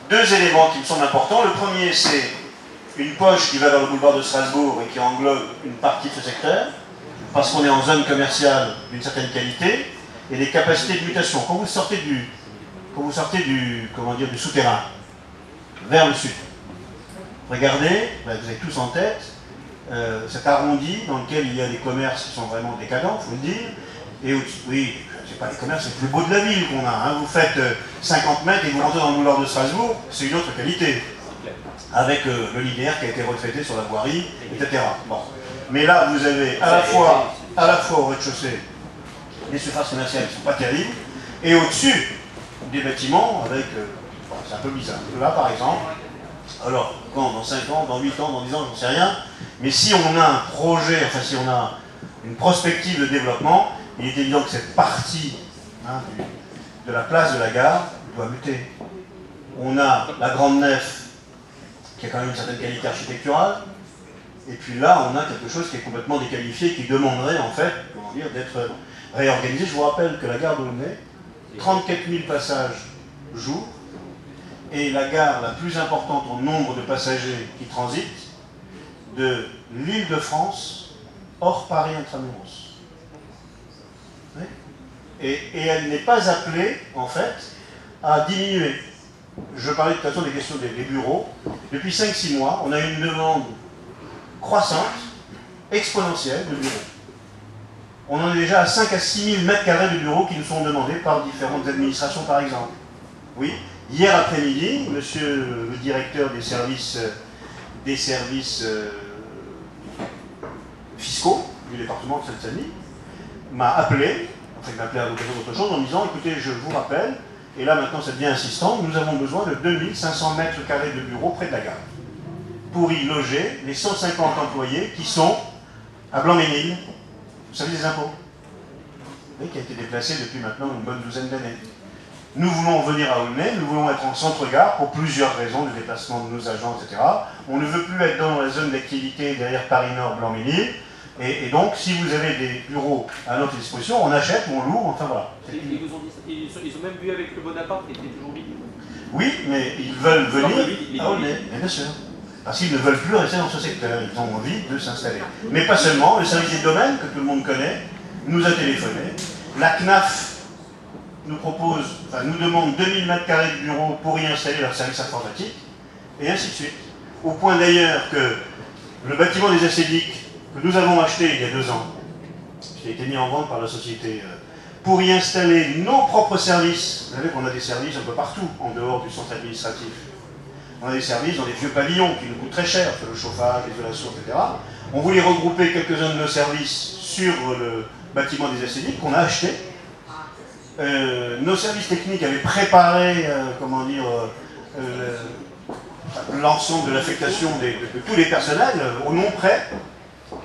deux éléments qui me semblent importants. Le premier, c'est une poche qui va vers le boulevard de Strasbourg et qui englobe une partie de ce secteur, parce qu'on est en zone commerciale d'une certaine qualité, et des capacités de mutation. Quand vous sortez du comment dire, du souterrain vers le sud, regardez, vous avez tous en tête, cet arrondi dans lequel il y a des commerces qui sont vraiment décadents, il faut le dire, et oui, c'est pas les commerces les plus beaux de la ville qu'on a, hein. Vous faites 50 mètres et vous rentrez dans le boulevard de Strasbourg, c'est une autre qualité, avec le linéaire qui a été retraité sur la voirie, etc. Bon. Mais là, vous avez à la fois au rez-de-chaussée des surfaces commerciales qui ne sont pas terribles, et au-dessus des bâtiments avec... c'est un peu bizarre. Là, par exemple, alors, quand, dans 5 ans, dans 8 ans, dans 10 ans, j'en sais rien, mais si on a un projet, enfin si on a une prospective de développement, il est évident que cette partie de la place de la gare doit muter. On a la grande nef, qui a quand même une certaine qualité architecturale, et puis là, on a quelque chose qui est complètement déqualifié, qui demanderait, en fait, comment dire, d'être réorganisé. Je vous rappelle que la gare d'Aulnay, 34 000 passages jour, et la gare la plus importante en nombre de passagers qui transitent de l'Île-de-France hors Paris intramuros. Oui. Et elle n'est pas appelée, en fait, à diminuer. Je parlais de toute façon des questions des bureaux. Depuis 5-6 mois, on a une demande croissante, exponentielle de bureaux. On en est déjà à 5 à 6 000 mètres carrés de bureaux qui nous sont demandés par différentes administrations, par exemple. Oui. Hier après-midi, monsieur le directeur des services fiscaux du département de Seine-Saint-Denis m'a appelé, enfin il m'a appelé à l'occasion d'autre chose, en me disant, écoutez, je vous rappelle, et là maintenant ça devient insistant, nous avons besoin de 2500 mètres carrés de bureaux près de la gare, pour y loger les 150 employés qui sont à Blanc-Ménil, vous savez, des impôts, oui, qui a été déplacé depuis maintenant une bonne douzaine d'années. Nous voulons venir à Aulnay, nous voulons être en centre-gare pour plusieurs raisons, de déplacement de nos agents, etc. On ne veut plus être dans la zone d'activité derrière Paris-Nord, Blanc-Ménil. Et donc, si vous avez des bureaux à notre disposition, on achète ou on loue, enfin voilà. Ils vous ont dit, ils ont même vu avec le Bonaparte qui était toujours vide. Oui, mais ils veulent venir à Aulnay, bien sûr. Parce qu'ils ne veulent plus rester dans ce secteur, ils ont envie de s'installer. Mais pas seulement, le service des domaines, que tout le monde connaît, nous a téléphoné. La CNAF nous propose, enfin nous demande 2000 m² de bureaux pour y installer leur service informatique, et ainsi de suite. Au point d'ailleurs que le bâtiment des acédiques que nous avons acheté il y a 2 ans, qui a été mis en vente par la société, pour y installer nos propres services. Vous savez qu'on a des services un peu partout, en dehors du centre administratif. On a des services dans des vieux pavillons qui nous coûtent très cher, le chauffage, l'isolation, etc. On voulait regrouper quelques-uns de nos services sur le bâtiment des acédiques qu'on a acheté. Nos services techniques avaient préparé, comment dire, l'ensemble de l'affectation de tous les personnels au nom près.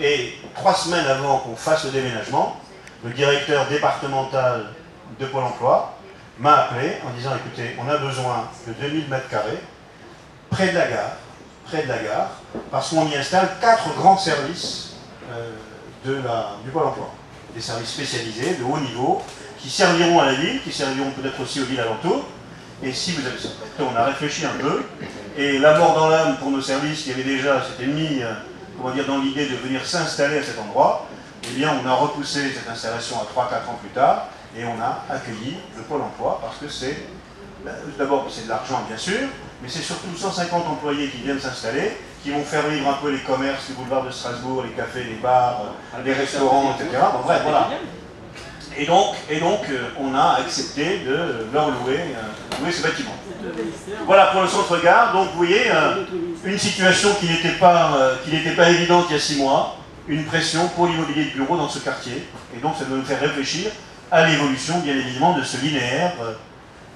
Et 3 semaines avant qu'on fasse le déménagement, le directeur départemental de Pôle emploi m'a appelé en disant, écoutez, on a besoin de 2000 m² près de la gare, parce qu'on y installe 4 grands services du Pôle emploi. Des services spécialisés, de haut niveau, qui serviront à la ville, qui serviront peut-être aussi aux villes alentours. Et si vous avez... On a réfléchi un peu, et la mort dans l'âme pour nos services qui avaient déjà s'était mis, comment dire, dans l'idée de venir s'installer à cet endroit, eh bien on a repoussé cette installation à 3-4 ans plus tard, et on a accueilli le Pôle emploi, parce que c'est... D'abord, c'est de l'argent, bien sûr, mais c'est surtout 150 employés qui viennent s'installer, qui vont faire vivre un peu les commerces, les boulevards de Strasbourg, les cafés, les bars, les restaurants, etc. Bon, bref, voilà. Et donc, on a accepté de leur louer ce bâtiment. Voilà pour le centre-gare. Donc, vous voyez, une situation qui n'était pas évidente il y a 6 mois, une pression pour l'immobilier de bureau dans ce quartier. Et donc, ça doit nous faire réfléchir à l'évolution, bien évidemment, de ce linéaire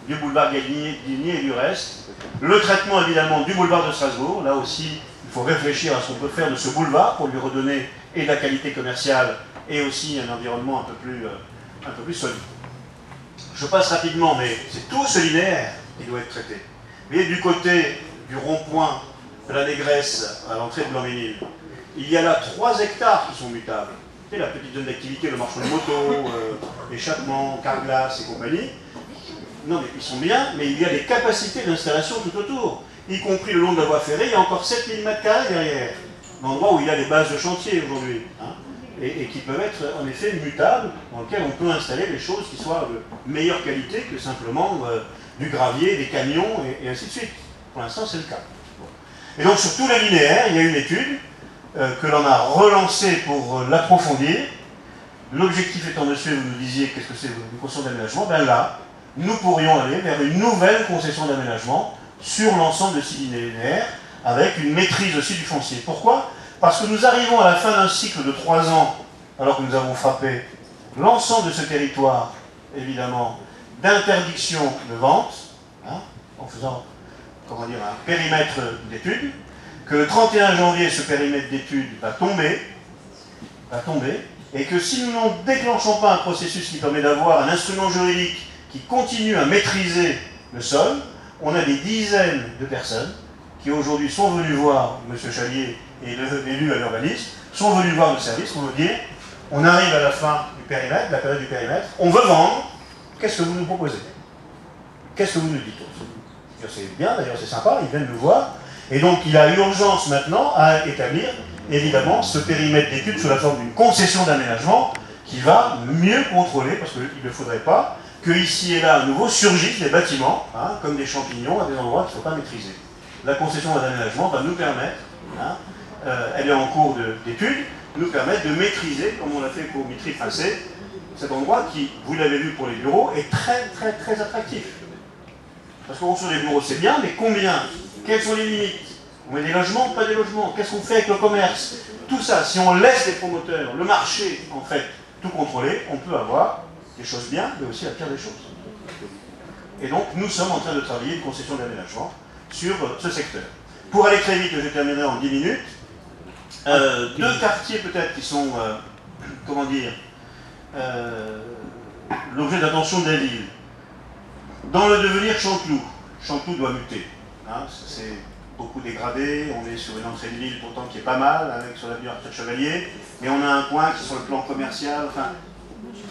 du boulevard Gagny et du reste. Le traitement, évidemment, du boulevard de Strasbourg. Là aussi, il faut réfléchir à ce qu'on peut faire de ce boulevard pour lui redonner et de la qualité commerciale et aussi un environnement un peu plus solide. Je passe rapidement, mais c'est tout ce linéaire qui doit être traité. Vous voyez, du côté du rond-point de la Négresse à l'entrée de Blanc-Ménil, il y a là 3 hectares qui sont mutables. C'est la petite zone d'activité, le marchand de moto, l'échappement, Carglass et compagnie. Non, mais ils sont bien, mais il y a des capacités d'installation tout autour, y compris le long de la voie ferrée. Il y a encore 7000 m² derrière, l'endroit où il y a les bases de chantier aujourd'hui, hein, et qui peuvent être en effet mutables, dans lesquels on peut installer des choses qui soient de meilleure qualité que simplement du gravier, des camions, et ainsi de suite. Pour l'instant, c'est le cas. Et donc, sur tous les linéaires, il y a une étude que l'on a relancée pour l'approfondir. L'objectif étant, monsieur, vous nous disiez, qu'est-ce que c'est une concession d'aménagement? Ben là, nous pourrions aller vers une nouvelle concession d'aménagement sur l'ensemble de 6 linéaires, avec une maîtrise aussi du foncier. Pourquoi? Parce que nous arrivons à la fin d'un cycle de 3 ans, alors que nous avons frappé l'ensemble de ce territoire, évidemment, d'interdiction de vente, hein, en faisant, comment dire, un périmètre d'études, que le 31 janvier, ce périmètre d'études va tomber, et que si nous ne déclenchons pas un processus qui permet d'avoir un instrument juridique qui continue à maîtriser le sol, on a des dizaines de personnes qui aujourd'hui sont venues voir M. Chalier et l'élu à l'urbanisme, sont venus voir le service pour nous dire, on arrive à la fin du périmètre, la période du périmètre, on veut vendre, qu'est-ce que vous nous proposez? Qu'est-ce que vous nous dites? C'est bien, d'ailleurs c'est sympa, ils viennent nous voir, et donc il y a urgence maintenant à établir évidemment ce périmètre d'études sous la forme d'une concession d'aménagement qui va mieux contrôler, parce qu'il ne faudrait pas que ici et là à nouveau surgissent des bâtiments, hein, comme des champignons à des endroits qui ne sont pas maîtrisés. La concession d'aménagement va nous permettre, hein, elle est en cours d'étude, nous permettre de maîtriser, comme on l'a fait pour Mitry-Princé, cet endroit qui, vous l'avez vu pour les bureaux, est très très très attractif. Parce qu'on sur les bureaux c'est bien, mais combien? Quelles sont les limites? On met des logements, pas des logements. Qu'est-ce qu'on fait avec le commerce? Tout ça, si on laisse les promoteurs, le marché, en fait, tout contrôler, on peut avoir des choses bien, mais aussi la pire des choses. Et donc, nous sommes en train de travailler une concession d'aménagement sur ce secteur. Pour aller très vite, je terminerai en 10 minutes. Deux quartiers peut-être qui sont, comment dire, l'objet d'attention de la ville. Dans le devenir Chanteloup, Chanteloup doit muter. Hein, c'est beaucoup dégradé, on est sur une entrée de ville pourtant qui est pas mal, avec sur l'avenue Arthur Chevalier, mais on a un coin qui sur le plan commercial, enfin,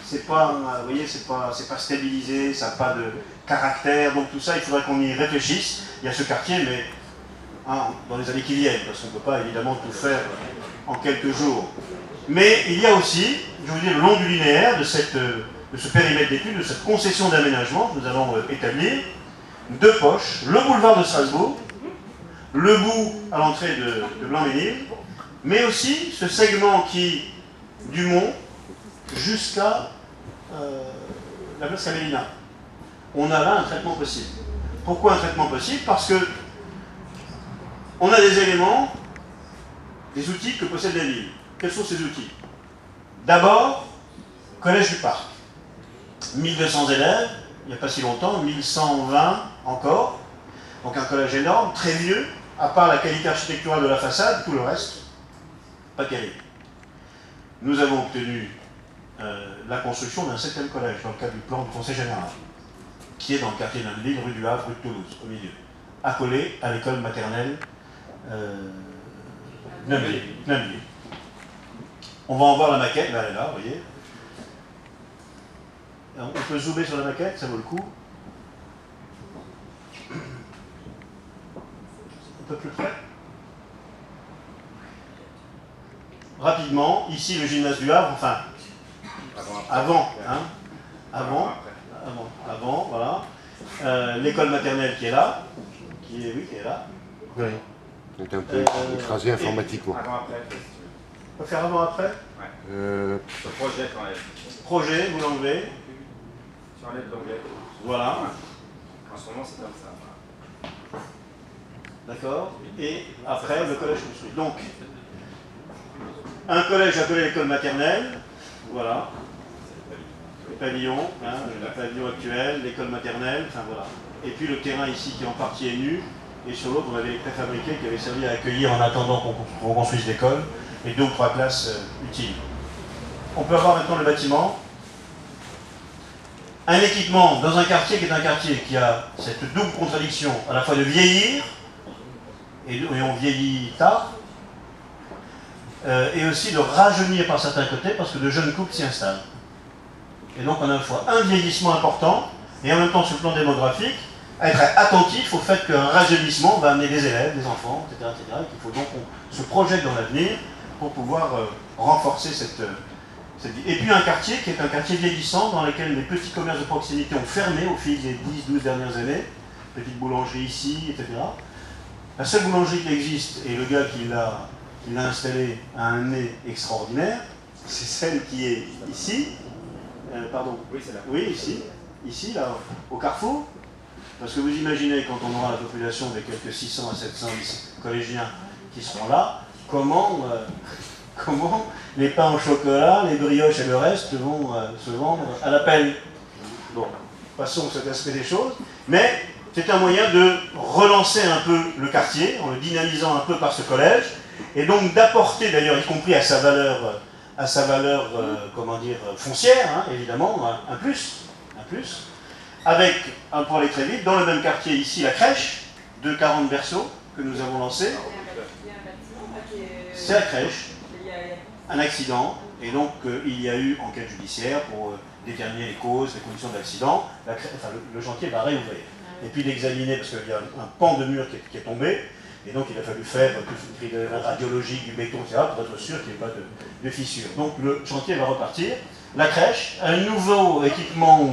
c'est pas, vous voyez, c'est pas stabilisé, ça n'a pas de caractère, donc tout ça, il faudrait qu'on y réfléchisse. Il y a ce quartier, mais hein, dans les années qui viennent, parce qu'on ne peut pas évidemment tout faire en quelques jours. Mais il y a aussi, je vous dis, le long du linéaire de ce périmètre d'études, de cette concession d'aménagement que nous allons établir, deux poches, le boulevard de Strasbourg, le bout à l'entrée de Blanc-Ménil, mais aussi ce segment qui, du Mont jusqu'à la place Camélina. On a là un traitement possible. Pourquoi un traitement possible? Parce que on a des éléments, des outils que possède la ville. Quels sont ces outils? D'abord, Collège du Parc. 1200 élèves, il n'y a pas si longtemps, 1120 encore. Donc un collège énorme, très vieux, à part la qualité architecturale de la façade, tout le reste, pas terrible. Nous avons obtenu la construction d'un 7e collège dans le cadre du plan du Conseil général, qui est dans le quartier d'Anneville, rue du Havre, rue de Toulouse, au milieu, accolé à l'école maternelle Neuville. On va en voir la maquette, là, elle est là, vous voyez. On peut zoomer sur la maquette, ça vaut le coup. Un peu plus près. Rapidement, ici le gymnase du Havre, enfin, avant, voilà. L'école maternelle qui est là, qui est là. Oui. C'est un peu écrasé informatiquement. Avant-après, on peut faire avant-après? Ouais. Le projet, quand même. Projet, vous l'enlevez. Sur l'aide d'onglet. Voilà. En ce moment, c'est comme ça. D'accord. Et après, le collège construit. Donc, un collège appelé l'école maternelle. Voilà. Le pavillon, hein, le pavillon actuel, l'école maternelle, enfin voilà. Et puis le terrain ici qui en partie est nu. Et sur l'autre, on avait les préfabriqués qui avaient servi à accueillir en attendant qu'on construise l'école. Et 2 ou 3 classes utiles. On peut avoir maintenant le bâtiment. Un équipement dans un quartier qui est un quartier qui a cette double contradiction, à la fois de vieillir, et on vieillit tard, et aussi de rajeunir par certains côtés, parce que de jeunes couples s'y installent. Et donc on a à la fois un vieillissement important, et en même temps, sur le plan démographique, être attentif au fait qu'un rajeunissement va amener des élèves, des enfants, etc. etc. qu'il faut donc qu'on se projette dans l'avenir pour pouvoir renforcer cette vie. Et puis un quartier qui est un quartier vieillissant dans lequel les petits commerces de proximité ont fermé au fil des 10-12 dernières années, petite boulangerie ici, etc. La seule boulangerie qui existe, et le gars qui l'a installée a un nez extraordinaire, c'est celle qui est ici, pardon, Oui, c'est là. oui, ici, là, au Carrefour. Parce que vous imaginez, quand on aura la population des quelques 600 à 700 collégiens qui seront là, comment les pains au chocolat, les brioches et le reste vont se vendre à la pelle. Bon, passons cet aspect des choses, mais c'est un moyen de relancer un peu le quartier, en le dynamisant un peu par ce collège, et donc d'apporter d'ailleurs, y compris à sa valeur comment dire, foncière, hein, évidemment, un plus, avec, pour aller très vite, dans le même quartier ici, la crèche de 40 berceaux que nous avons lancé. C'est la crèche, un accident, et donc il y a eu enquête judiciaire pour déterminer les causes, les conditions de l'accident. Le chantier va réouvrir. Et puis d'examiner, parce qu'il y a un pan de mur qui est tombé, et donc il a fallu faire toute une grille radiologique du béton, etc., pour être sûr qu'il n'y ait pas de fissure. Donc le chantier va repartir. La crèche, un nouveau équipement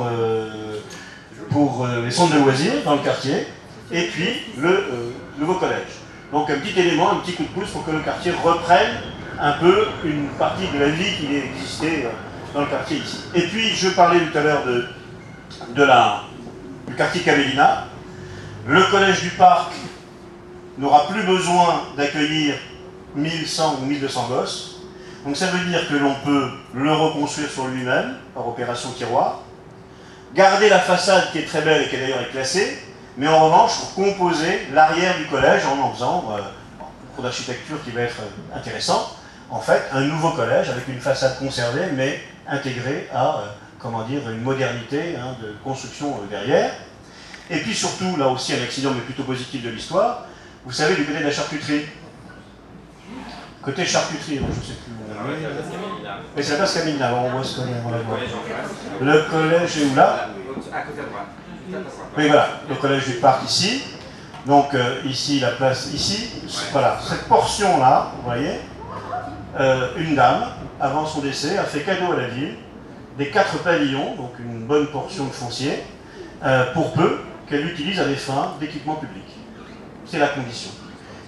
pour les centres de loisirs dans le quartier, et puis le nouveau collège. Donc un petit élément, un petit coup de pouce pour que le quartier reprenne un peu une partie de la vie qui existait dans le quartier ici. Et puis je parlais tout à l'heure du quartier Camélina. Le collège du Parc n'aura plus besoin d'accueillir 1100 ou 1200 gosses. Donc ça veut dire que l'on peut le reconstruire sur lui-même par opération tiroir, garder la façade qui est très belle et qui d'ailleurs est classée, mais en revanche composer l'arrière du collège en faisant un cours d'architecture qui va être intéressant, en fait un nouveau collège avec une façade conservée mais intégrée à une modernité de construction derrière. Et puis surtout, là aussi un accident mais plutôt positif de l'histoire, vous savez, du côté de la charcuterie. Côté charcuterie, donc je ne sais plus où on est. Mais c'est la place Camélina, on voit ce qu'on est. Le collège est où là? À côté de droite. Oui, voilà, le collège du Parc ici. Donc ici, la place ici. Voilà, cette portion-là, vous voyez, une dame, avant son décès, a fait cadeau à la ville des 4 pavillons, donc une bonne portion de foncier, pour peu qu'elle utilise à des fins d'équipement public. C'est la condition.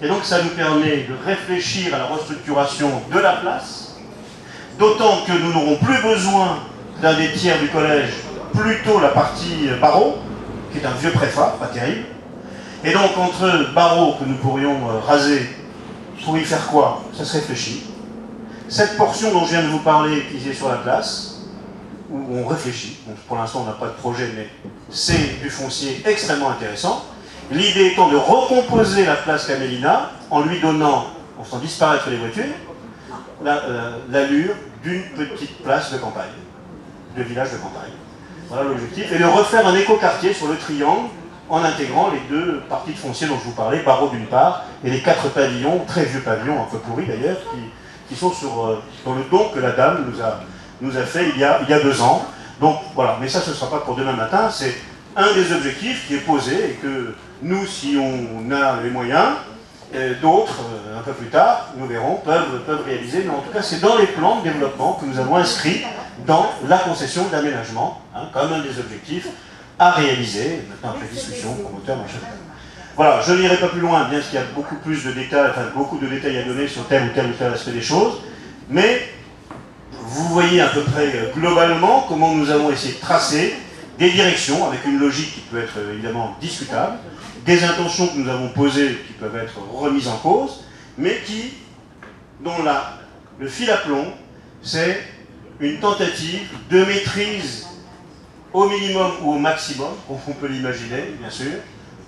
Et donc ça nous permet de réfléchir à la restructuration de la place, d'autant que nous n'aurons plus besoin d'un des tiers du collège, plutôt la partie barreau, qui est un vieux préfa, pas terrible. Et donc entre barreaux que nous pourrions raser, pour y faire quoi? Ça se réfléchit. Cette portion dont je viens de vous parler, qui est sur la place, où on réfléchit, donc pour l'instant on n'a pas de projet, mais c'est du foncier extrêmement intéressant. L'idée étant de recomposer la place Camélina en lui donnant, en faisant disparaître les voitures, l'allure d'une petite place de campagne, de village de campagne. Voilà l'objectif. Et de refaire un écoquartier sur le triangle en intégrant les 2 parties de foncier dont je vous parlais, barreau d'une part, et les 4 pavillons, très vieux pavillons, un peu pourris d'ailleurs, qui sont dans le don que la dame nous a fait il y a 2 ans. Donc voilà, mais ça ce ne sera pas pour demain matin, c'est un des objectifs qui est posé et que nous, si on a les moyens, d'autres, un peu plus tard, nous verrons, peuvent réaliser. Mais en tout cas, c'est dans les plans de développement que nous avons inscrits dans la concession d'aménagement, comme un des objectifs à réaliser, maintenant après discussion, promoteur, machin. Voilà, je n'irai pas plus loin, bien qu'il y a beaucoup de détails à donner sur tel ou tel aspect des choses, mais vous voyez à peu près globalement comment nous avons essayé de tracer des directions avec une logique qui peut être évidemment discutable, des intentions que nous avons posées qui peuvent être remises en cause, mais dont le fil à plomb, c'est une tentative de maîtrise au minimum ou au maximum, comme on peut l'imaginer, bien sûr.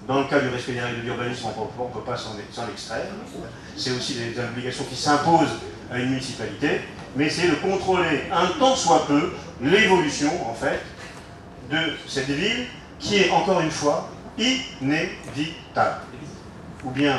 Dans le cas du respect des règles de l'urbanisme, on ne peut pas s'en extraire. C'est aussi des obligations qui s'imposent à une municipalité, mais c'est de contrôler un tant soit peu l'évolution, en fait, de cette ville qui est, encore une fois, inévitable. Ou bien